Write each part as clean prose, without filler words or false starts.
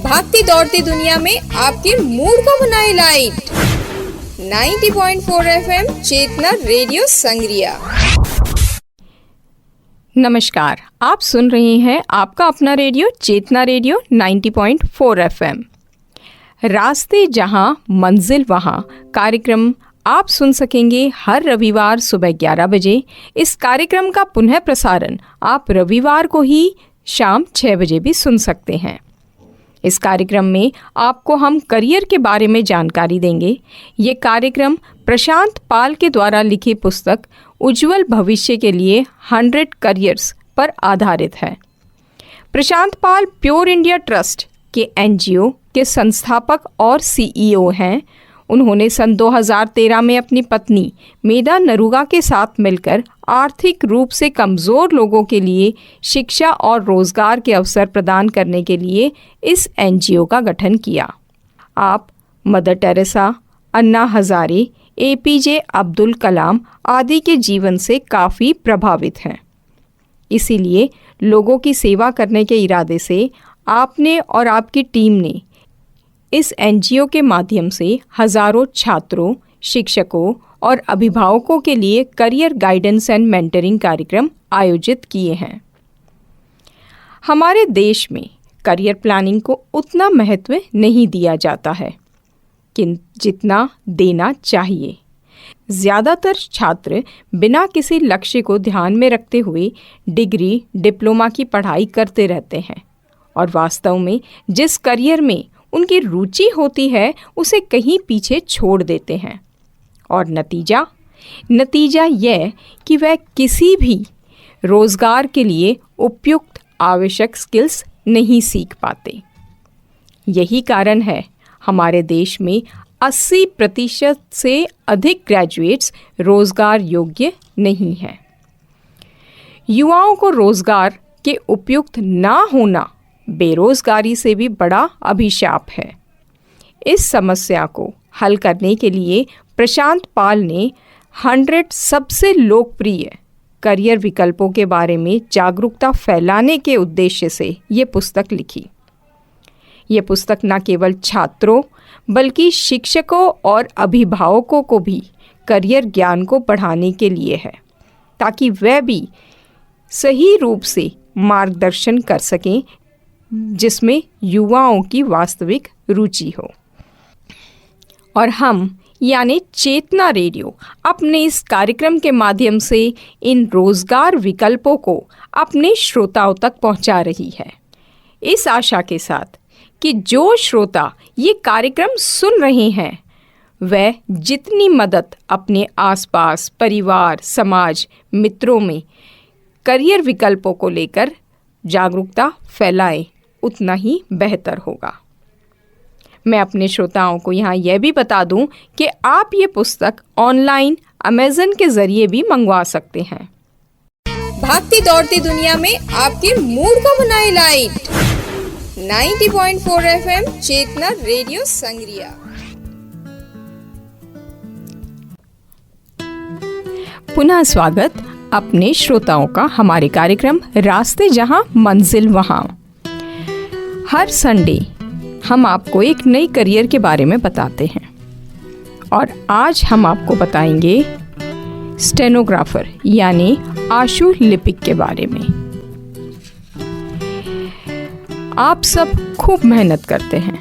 भागती दौड़ती दुनिया में आपके मूड को बनाए लाइट। 90.4 FM चेतना रेडियो संग्रिया। नमस्कार, आप सुन रहे हैं आपका अपना रेडियो चेतना रेडियो 90.4 FM। रास्ते जहां मंजिल वहां कार्यक्रम आप सुन सकेंगे हर रविवार सुबह 11 बजे। इस कार्यक्रम का पुनः प्रसारण आप रविवार को ही शाम 6 बजे भी सुन सकते हैं। इस कार्यक्रम में आपको हम करियर के बारे में जानकारी देंगे। ये कार्यक्रम प्रशांत पाल के द्वारा लिखी पुस्तक उज्जवल भविष्य के लिए 100 करियर्स पर आधारित है। प्रशांत पाल प्योर इंडिया ट्रस्ट के NGO के संस्थापक और CEO हैं। उन्होंने सन 2013 में अपनी पत्नी मेधा नरूगा के साथ मिलकर आर्थिक रूप से कमज़ोर लोगों के लिए शिक्षा और रोज़गार के अवसर प्रदान करने के लिए इस NGO का गठन किया। आप मदर टेरेसा, अन्ना हज़ारे, APJ अब्दुल कलाम आदि के जीवन से काफ़ी प्रभावित हैं। इसीलिए लोगों की सेवा करने के इरादे से आपने और आपकी टीम ने इस NGO के माध्यम से हज़ारों छात्रों, शिक्षकों और अभिभावकों के लिए करियर गाइडेंस एंड मेंटरिंग कार्यक्रम आयोजित किए हैं। हमारे देश में करियर प्लानिंग को उतना महत्व नहीं दिया जाता है जितना देना चाहिए। ज़्यादातर छात्र बिना किसी लक्ष्य को ध्यान में रखते हुए डिग्री, डिप्लोमा की पढ़ाई करते रहते हैं और वास्तव में जिस करियर में उनकी रुचि होती है उसे कहीं पीछे छोड़ देते हैं। और नतीजा यह कि वह किसी भी रोज़गार के लिए उपयुक्त आवश्यक स्किल्स नहीं सीख पाते। यही कारण है हमारे देश में 80% से अधिक ग्रेजुएट्स रोज़गार योग्य नहीं हैं। युवाओं को रोज़गार के उपयुक्त ना होना बेरोज़गारी से भी बड़ा अभिशाप है। इस समस्या को हल करने के लिए प्रशांत पाल ने 100 सबसे लोकप्रिय करियर विकल्पों के बारे में जागरूकता फैलाने के उद्देश्य से ये पुस्तक लिखी। ये पुस्तक न केवल छात्रों बल्कि शिक्षकों और अभिभावकों को भी करियर ज्ञान को बढ़ाने के लिए है, ताकि वह भी सही रूप से मार्गदर्शन कर सकें जिसमें युवाओं की वास्तविक रुचि हो। और हम यानी चेतना रेडियो अपने इस कार्यक्रम के माध्यम से इन रोज़गार विकल्पों को अपने श्रोताओं तक पहुंचा रही है, इस आशा के साथ कि जो श्रोता ये कार्यक्रम सुन रहे हैं वह जितनी मदद अपने आसपास, परिवार, समाज, मित्रों में करियर विकल्पों को लेकर जागरूकता फैलाएं, उतना ही बेहतर होगा। मैं अपने श्रोताओं को यहाँ यह भी बता दूं कि आप ये पुस्तक ऑनलाइन अमेज़न के ज़रिए भी मंगवा सकते हैं। भागती दौड़ती दुनिया में आपके मूड को बनाए लाइट। 90.4 FM चेतना रेडियो संग्रिया। पुनः स्वागत अपने श्रोताओं का हमारे कार्यक्रम रास्ते जहां मंजिल वहां। हर संडे हम आपको एक नई करियर के बारे में बताते हैं और आज हम आपको बताएंगे स्टेनोग्राफर यानी आशु लिपिक के बारे में। आप सब खूब मेहनत करते हैं,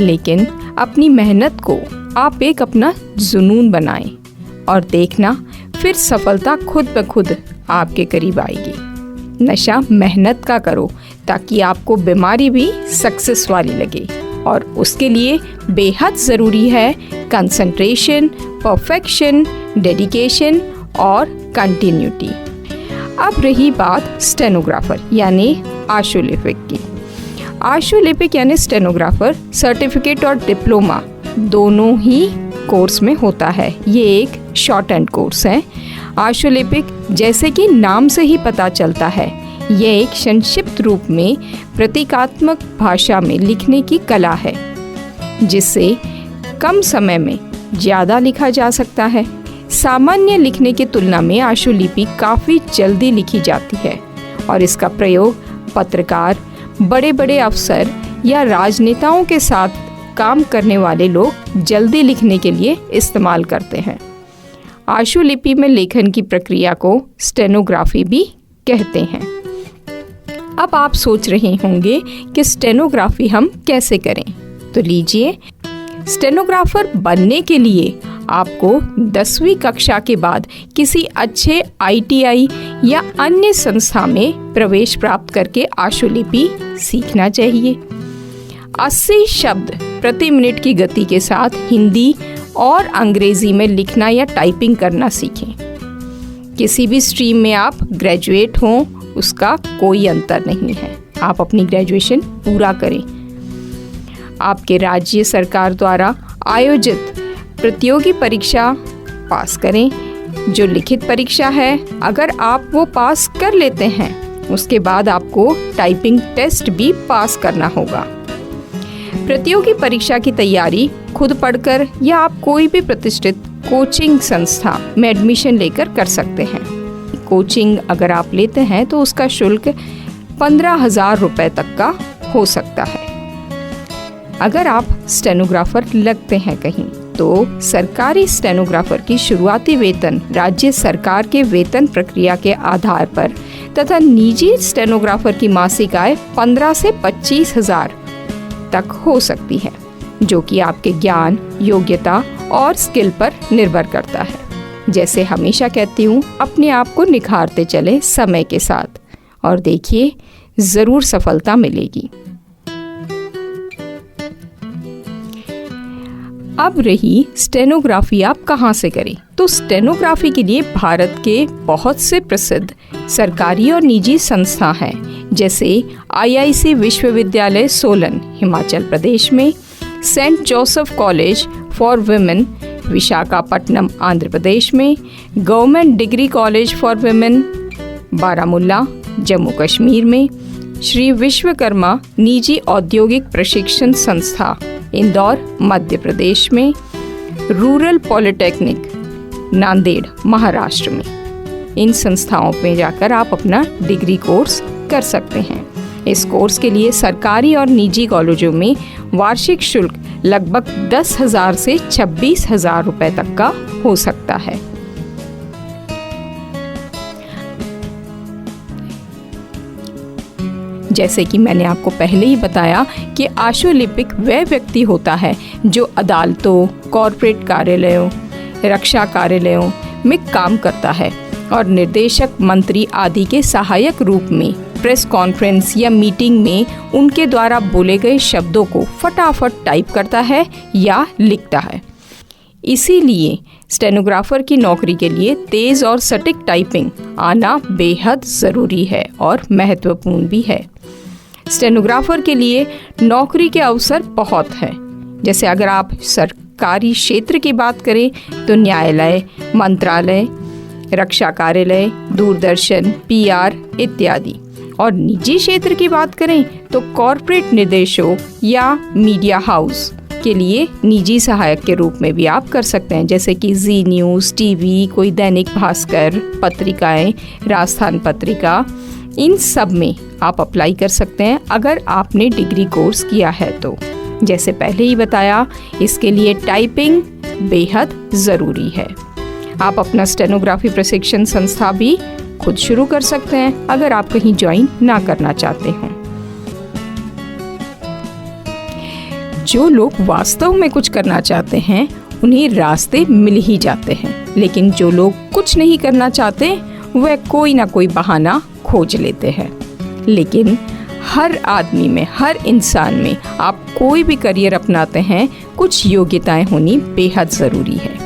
लेकिन अपनी मेहनत को आप एक अपना जुनून बनाएं और देखना फिर सफलता खुद ब खुद आपके करीब आएगी। नशा मेहनत का करो ताकि आपको बीमारी भी सक्सेस वाली लगे, और उसके लिए बेहद ज़रूरी है कंसंट्रेशन, परफेक्शन, डेडिकेशन और कंटिन्यूटी। अब रही बात स्टेनोग्राफर यानी आशु लिपिक की। आशु लिपिक यानी स्टेनोग्राफर सर्टिफिकेट और डिप्लोमा दोनों ही कोर्स में होता है। ये एक शॉर्ट एंड कोर्स है। आशु लिपिक जैसे कि नाम से ही पता चलता है, यह एक संक्षिप्त रूप में प्रतीकात्मक भाषा में लिखने की कला है, जिससे कम समय में ज़्यादा लिखा जा सकता है। सामान्य लिखने की तुलना में आशु लिपि काफ़ी जल्दी लिखी जाती है और इसका प्रयोग पत्रकार, बड़े बड़े अफसर या राजनेताओं के साथ काम करने वाले लोग जल्दी लिखने के लिए इस्तेमाल करते हैं। आशुलिपि में लेखन की प्रक्रिया को स्टेनोग्राफी भी कहते हैं। अब आप सोच रहे होंगे कि स्टेनोग्राफी हम कैसे करें, तो लीजिए, स्टेनोग्राफर बनने के लिए आपको 10वीं कक्षा के बाद किसी अच्छे ITI या अन्य संस्था में प्रवेश प्राप्त करके आशुलिपि सीखना चाहिए। 80 शब्द प्रति मिनट की गति के साथ हिंदी और अंग्रेजी में लिखना या टाइपिंग करना सीखें। किसी भी स्ट्रीम में आप ग्रेजुएट हों, उसका कोई अंतर नहीं है। आप अपनी ग्रेजुएशन पूरा करें। आपके राज्य सरकार द्वारा आयोजित प्रतियोगी परीक्षा पास करें। जो लिखित परीक्षा है, अगर आप वो पास कर लेते हैं, उसके बाद आपको टाइपिंग टेस्ट भी पास करना होगा। प्रतियोगी परीक्षा की तैयारी खुद पढ़कर या आप कोई भी प्रतिष्ठित कोचिंग संस्था में एडमिशन लेकर कर सकते हैं। कोचिंग अगर आप लेते हैं तो उसका शुल्क 15,000 रुपये तक का हो सकता है। अगर आप स्टेनोग्राफर लगते हैं कहीं, तो सरकारी स्टेनोग्राफर की शुरुआती वेतन राज्य सरकार के वेतन प्रक्रिया के आधार पर तथा निजी स्टेनोग्राफर की मासिक आय 15 से 25,000 तक हो सकती है, जो कि आपके ज्ञान, योग्यता और स्किल पर निर्भर करता है। जैसे हमेशा कहती हूँ, अपने आप को निखारते चले समय के साथ और देखिए, ज़रूर सफलता मिलेगी। अब रही स्टेनोग्राफी आप कहाँ से करें, तो स्टेनोग्राफी के लिए भारत के बहुत से प्रसिद्ध सरकारी और निजी संस्था हैं, जैसे IIC विश्वविद्यालय सोलन हिमाचल प्रदेश में, Saint Joseph College for Women Visakhapatnam Andhra Pradesh में, Government Degree College for Women Baramulla Jammu Kashmir में, श्री विश्वकर्मा निजी औद्योगिक प्रशिक्षण संस्था इंदौर मध्य प्रदेश में, रूरल पॉलिटेक्निक नांदेड़ महाराष्ट्र में। इन संस्थाओं में जाकर आप अपना डिग्री कोर्स कर सकते हैं। इस कोर्स के लिए सरकारी और निजी कॉलेजों में वार्षिक शुल्क लगभग 10,000 से 26,000 रुपये तक का हो सकता है। जैसे कि मैंने आपको पहले ही बताया कि आशुलिपिक वह व्यक्ति होता है जो अदालतों, कॉरपोरेट कार्यालयों, रक्षा कार्यालयों में काम करता है और निर्देशक, मंत्री आदि के सहायक रूप में प्रेस कॉन्फ्रेंस या मीटिंग में उनके द्वारा बोले गए शब्दों को फटाफट टाइप करता है या लिखता है। इसीलिए स्टेनोग्राफर की नौकरी के लिए तेज़ और सटीक टाइपिंग आना बेहद ज़रूरी है और महत्वपूर्ण भी है। स्टेनोग्राफर के लिए नौकरी के अवसर बहुत हैं। जैसे अगर आप सरकारी क्षेत्र की बात करें तो न्यायालय, मंत्रालय, रक्षा कार्यालय, दूरदर्शन, PR इत्यादि, और निजी क्षेत्र की बात करें तो कॉरपोरेट निर्देशों या मीडिया हाउस के लिए निजी सहायक के रूप में भी आप कर सकते हैं, जैसे कि जी न्यूज़, TV, कोई दैनिक भास्कर, पत्रिकाएं, राजस्थान पत्रिका, इन सब में आप अप्लाई कर सकते हैं अगर आपने डिग्री कोर्स किया है तो। जैसे पहले ही बताया, इसके लिए टाइपिंग बेहद ज़रूरी है। आप अपना स्टेनोग्राफी प्रशिक्षण संस्था भी खुद शुरू कर सकते हैं अगर आप कहीं ज्वाइन ना करना चाहते हों। जो लोग वास्तव में कुछ करना चाहते हैं उन्हें रास्ते मिल ही जाते हैं, लेकिन जो लोग कुछ नहीं करना चाहते वह कोई ना कोई बहाना खोज लेते हैं। लेकिन हर आदमी में, हर इंसान में आप कोई भी करियर अपनाते हैं, कुछ योग्यताएं होनी बेहद ज़रूरी है।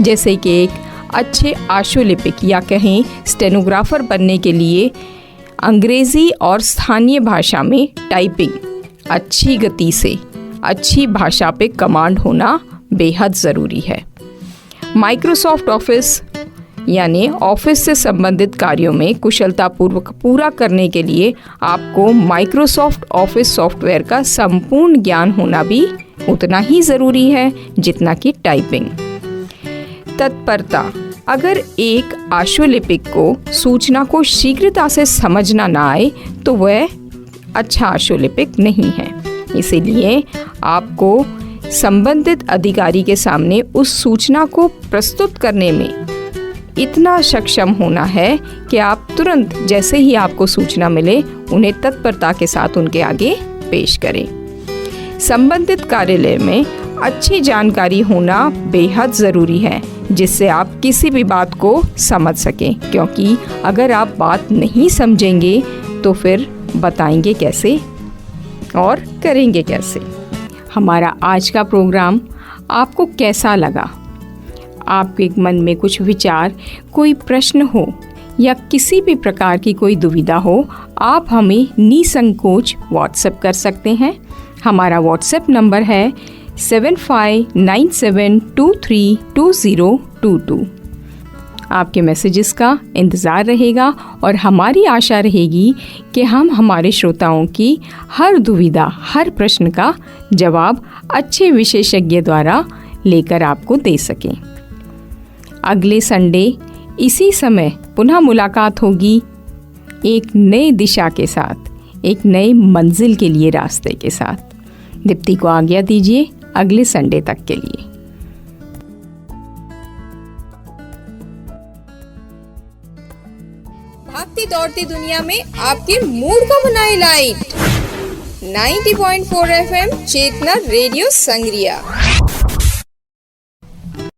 जैसे कि एक अच्छे आशुलिपिक या कहें स्टेनोग्राफर बनने के लिए अंग्रेज़ी और स्थानीय भाषा में टाइपिंग, अच्छी गति से अच्छी भाषा पे कमांड होना बेहद ज़रूरी है। माइक्रोसॉफ्ट ऑफिस यानी ऑफिस से संबंधित कार्यों में कुशलतापूर्वक पूरा करने के लिए आपको माइक्रोसॉफ्ट ऑफिस सॉफ्टवेयर का संपूर्ण ज्ञान होना भी उतना ही ज़रूरी है जितना कि टाइपिंग। तत्परता, अगर एक आशुलिपिक को सूचना को शीघ्रता से समझना ना आए तो वह अच्छा आशुलिपिक नहीं है। इसीलिए आपको संबंधित अधिकारी के सामने उस सूचना को प्रस्तुत करने में इतना सक्षम होना है कि आप तुरंत जैसे ही आपको सूचना मिले उन्हें तत्परता के साथ उनके आगे पेश करें। संबंधित कार्यालय में अच्छी जानकारी होना बेहद ज़रूरी है, जिससे आप किसी भी बात को समझ सकें, क्योंकि अगर आप बात नहीं समझेंगे तो फिर बताएंगे कैसे और करेंगे कैसे। हमारा आज का प्रोग्राम आपको कैसा लगा? आपके मन में कुछ विचार, कोई प्रश्न हो या किसी भी प्रकार की कोई दुविधा हो, आप हमें निसंकोच व्हाट्सएप कर सकते हैं। हमारा व्हाट्सएप नंबर है 7597232022। आपके मैसेजेस का इंतज़ार रहेगा और हमारी आशा रहेगी कि हम हमारे श्रोताओं की हर दुविधा, हर प्रश्न का जवाब अच्छे विशेषज्ञ द्वारा लेकर आपको दे सकें। अगले संडे इसी समय पुनः मुलाकात होगी एक नई दिशा के साथ, एक नए मंजिल के लिए रास्ते के साथ। दीप्ति को आज्ञा दीजिए अगले संडे तक के लिए। भागती दौड़ती दुनिया में आपके मूड को बनाए लाइट। 90.4 FM चेतना रेडियो संग्रिया।